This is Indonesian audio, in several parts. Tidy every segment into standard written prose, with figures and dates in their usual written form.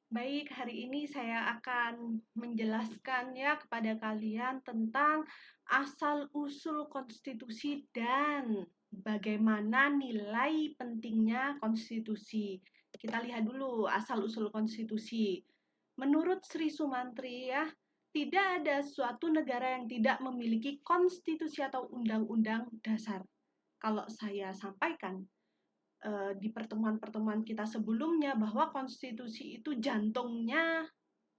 Baik, hari ini saya akan menjelaskan ya kepada kalian tentang asal-usul konstitusi dan bagaimana nilai pentingnya konstitusi. Kita lihat dulu asal-usul konstitusi. Menurut Sri Sumantri ya, tidak ada suatu negara yang tidak memiliki konstitusi atau undang-undang dasar. Kalau saya sampaikan di pertemuan-pertemuan kita sebelumnya bahwa konstitusi itu jantungnya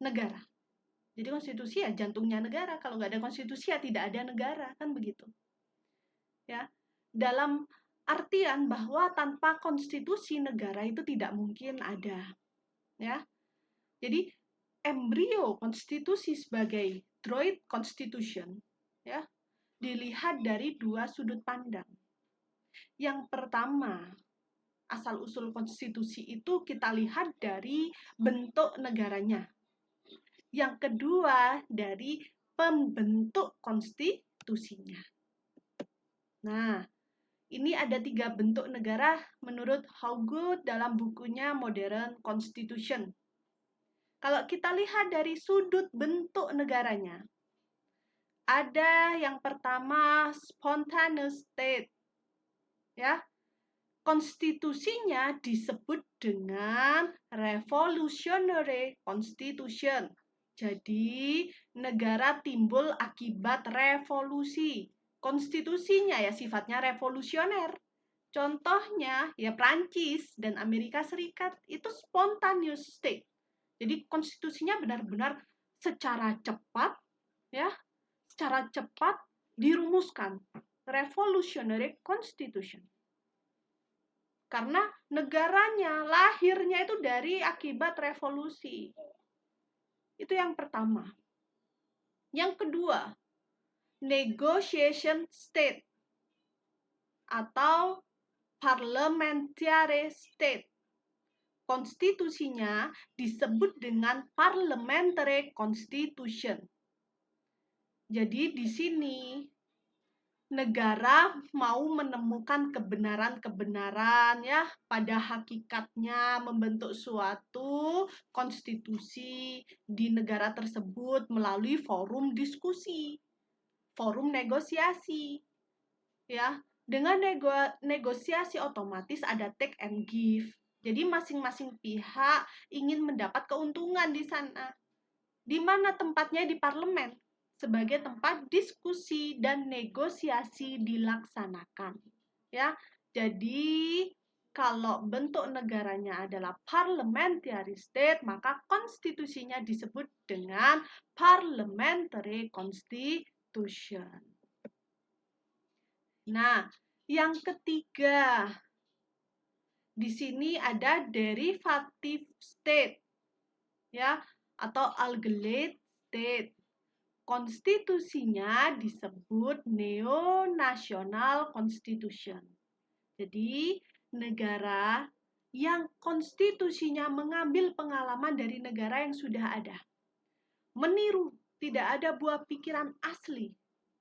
negara. Jadi konstitusi ya jantungnya negara. Kalau nggak ada konstitusi ya tidak ada negara, kan begitu. Ya, dalam artian bahwa tanpa konstitusi negara itu tidak mungkin ada. Ya, jadi embrio konstitusi sebagai Droit Constitution ya dilihat dari dua sudut pandang. Yang pertama, asal-usul konstitusi itu kita lihat dari bentuk negaranya. Yang kedua, dari pembentuk konstitusinya. Nah, ini ada 3 bentuk negara menurut Howgood dalam bukunya Modern Constitution. Kalau kita lihat dari sudut bentuk negaranya, ada yang pertama spontaneous state. Ya, konstitusinya disebut dengan revolutionary constitution. Jadi, negara timbul akibat revolusi. Konstitusinya ya sifatnya revolusioner. Contohnya ya Prancis dan Amerika Serikat itu spontaneous state. Jadi konstitusinya benar-benar secara cepat ya, secara cepat dirumuskan. Revolutionary constitution. Karena negaranya, lahirnya itu dari akibat revolusi. Itu yang pertama. Yang kedua, negotiation state atau parliamentary state. Konstitusinya disebut dengan parliamentary constitution. Jadi di sini negara mau menemukan kebenaran-kebenaran ya pada hakikatnya membentuk suatu konstitusi di negara tersebut melalui forum diskusi, forum negosiasi. Ya, dengan negosiasi otomatis ada take and give. Jadi masing-masing pihak ingin mendapat keuntungan di sana. Di mana tempatnya? Di parlemen sebagai tempat diskusi dan negosiasi dilaksanakan. Ya, jadi kalau bentuk negaranya adalah parliamentary state, maka konstitusinya disebut dengan parliamentary constitution. Nah, yang ketiga, di sini ada derivative state, ya, atau alleged state. Konstitusinya disebut neo-national constitution. Jadi, negara yang konstitusinya mengambil pengalaman dari negara yang sudah ada. Meniru, tidak ada buah pikiran asli,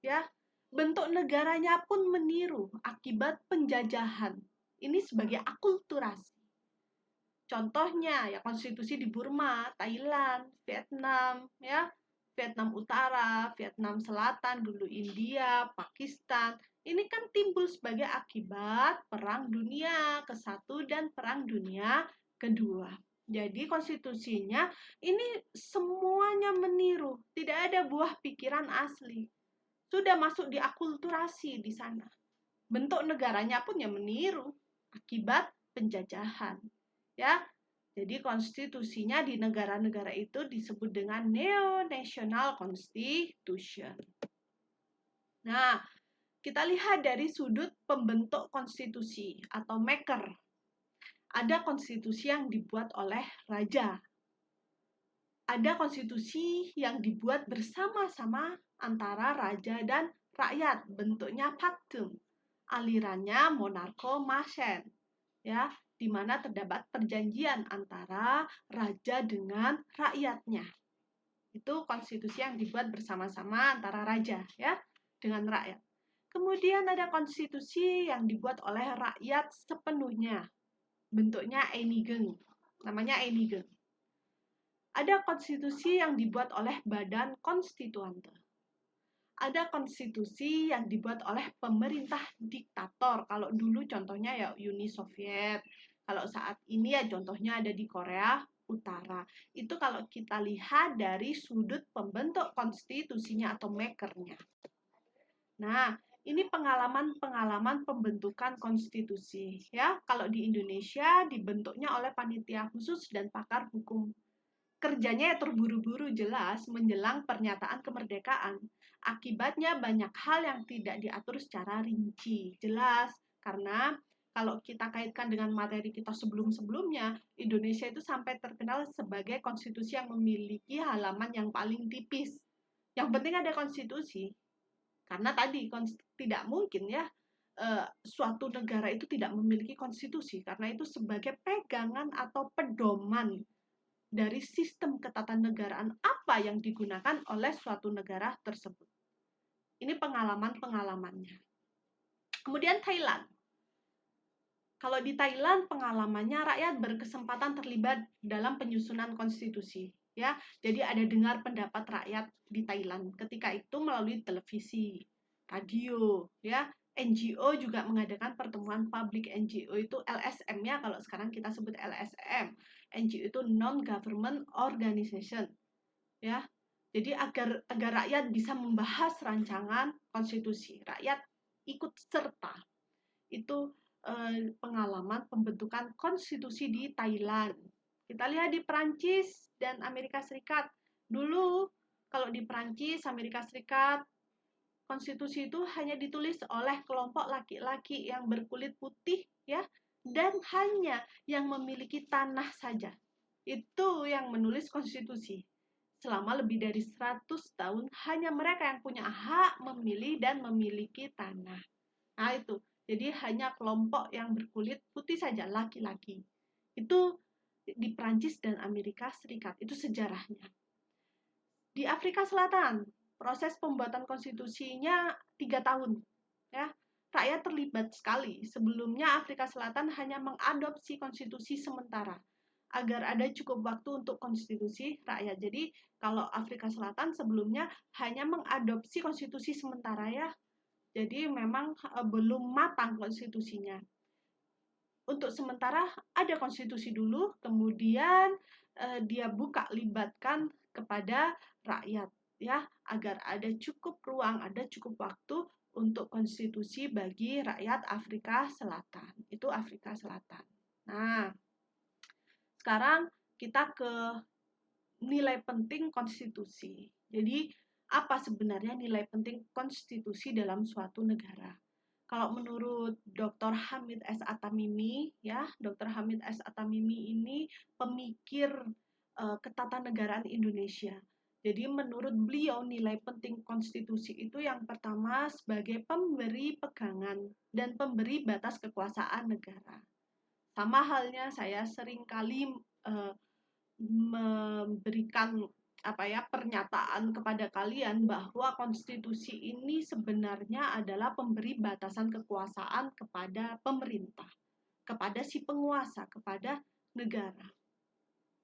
ya. Bentuk negaranya pun meniru akibat penjajahan. Ini sebagai akulturasi. Contohnya ya konstitusi di Burma, Thailand, Vietnam, ya. Vietnam Utara, Vietnam Selatan, dulu India, Pakistan. Ini kan timbul sebagai akibat Perang Dunia ke-1 dan Perang Dunia ke-2. Jadi konstitusinya ini semuanya meniru, tidak ada buah pikiran asli. Sudah masuk di akulturasi di sana. Bentuk negaranya pun ya meniru akibat penjajahan. Ya, jadi konstitusinya di negara-negara itu disebut dengan neo-national constitution. Nah, kita lihat dari sudut pembentuk konstitusi atau maker. Ada konstitusi yang dibuat oleh raja. Ada konstitusi yang dibuat bersama-sama antara raja dan rakyat, bentuknya pactum. Alirannya monarcho-masen. Ya, di mana terdapat perjanjian antara raja dengan rakyatnya. Itu konstitusi yang dibuat bersama-sama antara raja ya dengan rakyat. Kemudian ada konstitusi yang dibuat oleh rakyat sepenuhnya. Bentuknya einigeng. Namanya einigeng. Ada konstitusi yang dibuat oleh badan konstituante. Ada konstitusi yang dibuat oleh pemerintah diktator. Kalau dulu contohnya ya Uni Soviet. Kalau saat ini ya contohnya ada di Korea Utara. Itu kalau kita lihat dari sudut pembentuk konstitusinya atau makernya. Nah, ini pengalaman pembentukan konstitusi ya. Kalau di Indonesia dibentuknya oleh panitia khusus dan pakar hukum. Kerjanya ya terburu-buru jelas menjelang pernyataan kemerdekaan. Akibatnya banyak hal yang tidak diatur secara rinci. Jelas, karena kalau kita kaitkan dengan materi kita sebelum-sebelumnya, Indonesia itu sampai terkenal sebagai konstitusi yang memiliki halaman yang paling tipis. Yang penting ada konstitusi. Karena tadi tidak mungkin ya suatu negara itu tidak memiliki konstitusi karena itu sebagai pegangan atau pedoman dari sistem ketatanegaraan apa yang digunakan oleh suatu negara tersebut. Ini pengalaman-pengalamannya. Kemudian Thailand. Kalau di Thailand pengalamannya rakyat berkesempatan terlibat dalam penyusunan konstitusi, ya. Jadi ada dengar pendapat rakyat di Thailand ketika itu melalui televisi, radio, ya. NGO juga mengadakan pertemuan publik. NGO itu LSM ya, kalau sekarang kita sebut LSM. NGO itu non-government organization, ya. Jadi agar rakyat bisa membahas rancangan konstitusi, rakyat ikut serta. Itu pengalaman pembentukan konstitusi di Thailand. Kita lihat di Perancis dan Amerika Serikat. Dulu kalau di Perancis, Amerika Serikat, konstitusi itu hanya ditulis oleh kelompok laki-laki yang berkulit putih ya, dan hanya yang memiliki tanah saja. Itu yang menulis konstitusi. Selama lebih dari 100 tahun hanya mereka yang punya hak memilih dan memiliki tanah. Nah, itu. Jadi hanya kelompok yang berkulit putih saja, laki-laki. Itu di Prancis dan Amerika Serikat. Itu sejarahnya. Di Afrika Selatan, proses pembuatan konstitusinya 3 tahun. Ya, rakyat terlibat sekali. Sebelumnya Afrika Selatan hanya mengadopsi konstitusi sementara agar ada cukup waktu untuk konstitusi rakyat. Jadi kalau Afrika Selatan sebelumnya hanya mengadopsi konstitusi sementara ya. Jadi memang belum matang konstitusinya. Untuk sementara ada konstitusi dulu, kemudian dia buka libatkan kepada rakyat ya, agar ada cukup ruang, ada cukup waktu untuk konstitusi bagi rakyat Afrika Selatan. Itu Afrika Selatan. Nah, sekarang kita ke nilai penting konstitusi. Jadi, apa sebenarnya nilai penting konstitusi dalam suatu negara? Kalau menurut Dr. Hamid S. Atamimi, ya, Dr. Hamid S. Atamimi ini pemikir ketatanegaraan Indonesia. Jadi menurut beliau nilai penting konstitusi itu yang pertama sebagai pemberi pegangan dan pemberi batas kekuasaan negara. Sama halnya saya seringkali memberikan pernyataan kepada kalian bahwa konstitusi ini sebenarnya adalah pemberi batasan kekuasaan kepada pemerintah, kepada si penguasa, kepada negara.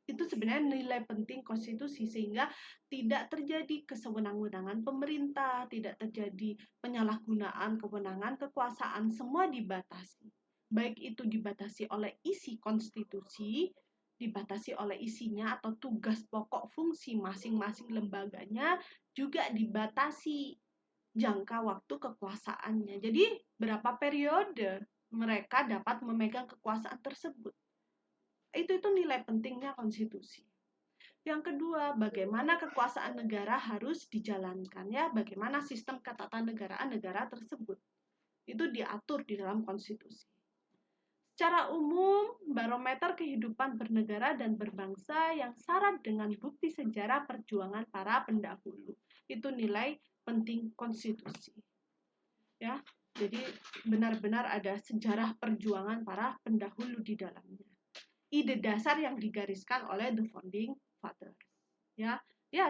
Itu sebenarnya nilai penting konstitusi sehingga tidak terjadi kesewenang-wenangan pemerintah, tidak terjadi penyalahgunaan kewenangan kekuasaan, semua dibatasi. Baik itu dibatasi oleh isi konstitusi, dibatasi oleh isinya atau tugas pokok fungsi masing-masing lembaganya, juga dibatasi jangka waktu kekuasaannya. Jadi berapa periode mereka dapat memegang kekuasaan tersebut. Itu nilai pentingnya konstitusi. Yang kedua, bagaimana kekuasaan negara harus dijalankan ya, bagaimana sistem ketatanegaraan negara tersebut. Itu diatur di dalam konstitusi. Secara umum, barometer kehidupan bernegara dan berbangsa yang syarat dengan bukti sejarah perjuangan para pendahulu. Itu nilai penting konstitusi. Ya, jadi benar-benar ada sejarah perjuangan para pendahulu di dalamnya. Ide dasar yang digariskan oleh the founding fathers. Ya,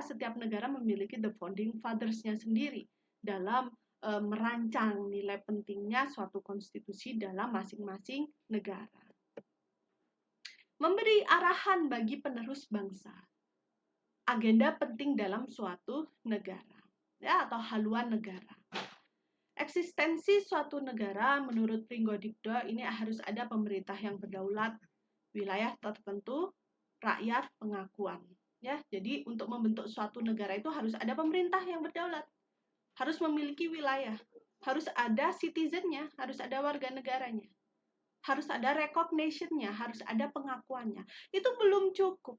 setiap negara memiliki the founding fathers-nya sendiri dalam merancang nilai pentingnya suatu konstitusi dalam masing-masing negara. Memberi arahan bagi penerus bangsa. agenda penting dalam suatu negara, ya, atau haluan negara. Eksistensi suatu negara menurut Pringgodikdo ini harus ada pemerintah yang berdaulat, wilayah tertentu, rakyat, pengakuan. Ya, jadi untuk membentuk suatu negara itu harus ada pemerintah yang berdaulat, harus memiliki wilayah, harus ada citizennya, harus ada warga negaranya, harus ada recognition-nya, harus ada pengakuannya. Itu belum cukup.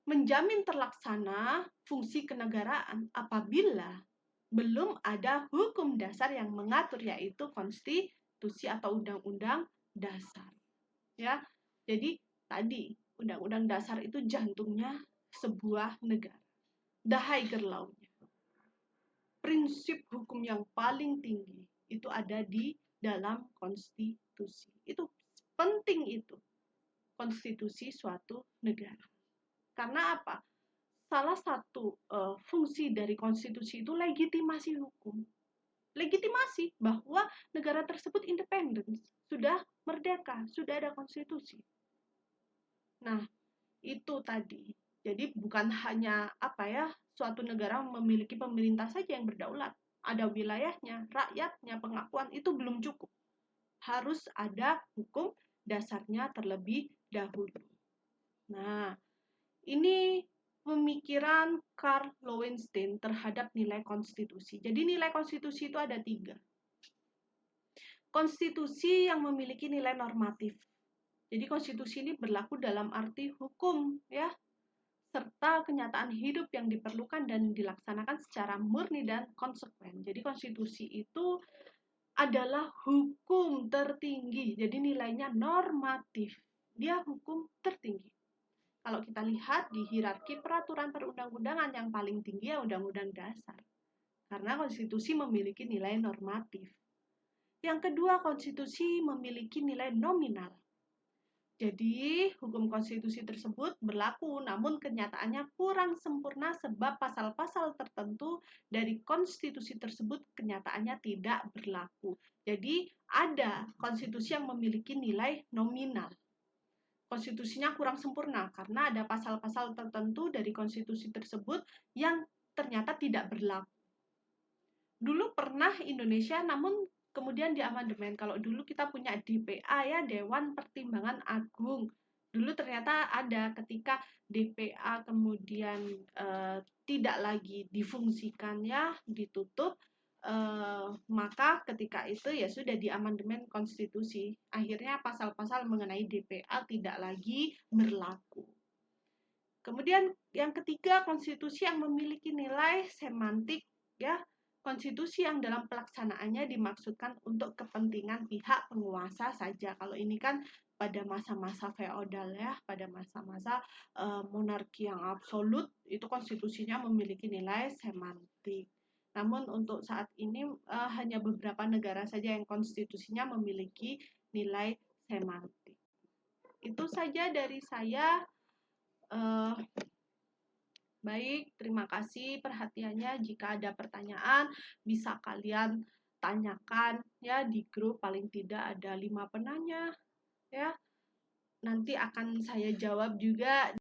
Menjamin terlaksana fungsi kenegaraan apabila belum ada hukum dasar yang mengatur, yaitu konstitusi atau undang-undang dasar. Ya, jadi tadi undang-undang dasar itu jantungnya sebuah negara, the higher law-nya. Prinsip hukum yang paling tinggi itu ada di dalam konstitusi. Itu penting, itu konstitusi suatu negara. Karena apa? Salah satu fungsi dari konstitusi itu legitimasi hukum. Legitimasi bahwa negara tersebut independen, sudah merdeka, sudah ada konstitusi. Nah, itu tadi. Jadi bukan hanya suatu negara memiliki pemerintah saja yang berdaulat. Ada wilayahnya, rakyatnya, pengakuan, itu belum cukup. Harus ada hukum dasarnya terlebih dahulu. Nah, ini pemikiran Karl Lowenstein terhadap nilai konstitusi. Jadi nilai konstitusi itu ada 3. Konstitusi yang memiliki nilai normatif. Jadi konstitusi ini berlaku dalam arti hukum, ya, serta kenyataan hidup yang diperlukan dan dilaksanakan secara murni dan konsekuen. Jadi konstitusi itu adalah hukum tertinggi. Jadi nilainya normatif. Dia hukum tertinggi. Kalau kita lihat di hierarki peraturan perundang-undangan, yang paling tinggi ya undang-undang dasar. Karena konstitusi memiliki nilai normatif. Yang kedua, konstitusi memiliki nilai nominal. Jadi, hukum konstitusi tersebut berlaku, namun kenyataannya kurang sempurna sebab pasal-pasal tertentu dari konstitusi tersebut kenyataannya tidak berlaku. Jadi, ada konstitusi yang memiliki nilai nominal. Konstitusinya kurang sempurna karena ada pasal-pasal tertentu dari konstitusi tersebut yang ternyata tidak berlaku. Dulu pernah Indonesia, namun kemudian diamandemen. Kalau dulu kita punya DPA, ya, Dewan Pertimbangan Agung. Dulu ternyata ada, ketika DPA kemudian tidak lagi difungsikan, ya, ditutup, maka ketika itu ya sudah diamandemen konstitusi. Akhirnya pasal-pasal mengenai DPA tidak lagi berlaku. Kemudian yang ketiga, konstitusi yang memiliki nilai semantik, ya. Konstitusi yang dalam pelaksanaannya dimaksudkan untuk kepentingan pihak penguasa saja. Kalau ini kan pada masa-masa feodal, ya, pada masa-masa monarki yang absolut, itu konstitusinya memiliki nilai semantik. Namun untuk saat ini hanya beberapa negara saja yang konstitusinya memiliki nilai semantik. Itu saja dari saya. Baik, terima kasih perhatiannya. Jika ada pertanyaan, bisa kalian tanyakan, ya, di grup. Paling tidak ada 5 penanya, ya. Nanti akan saya jawab juga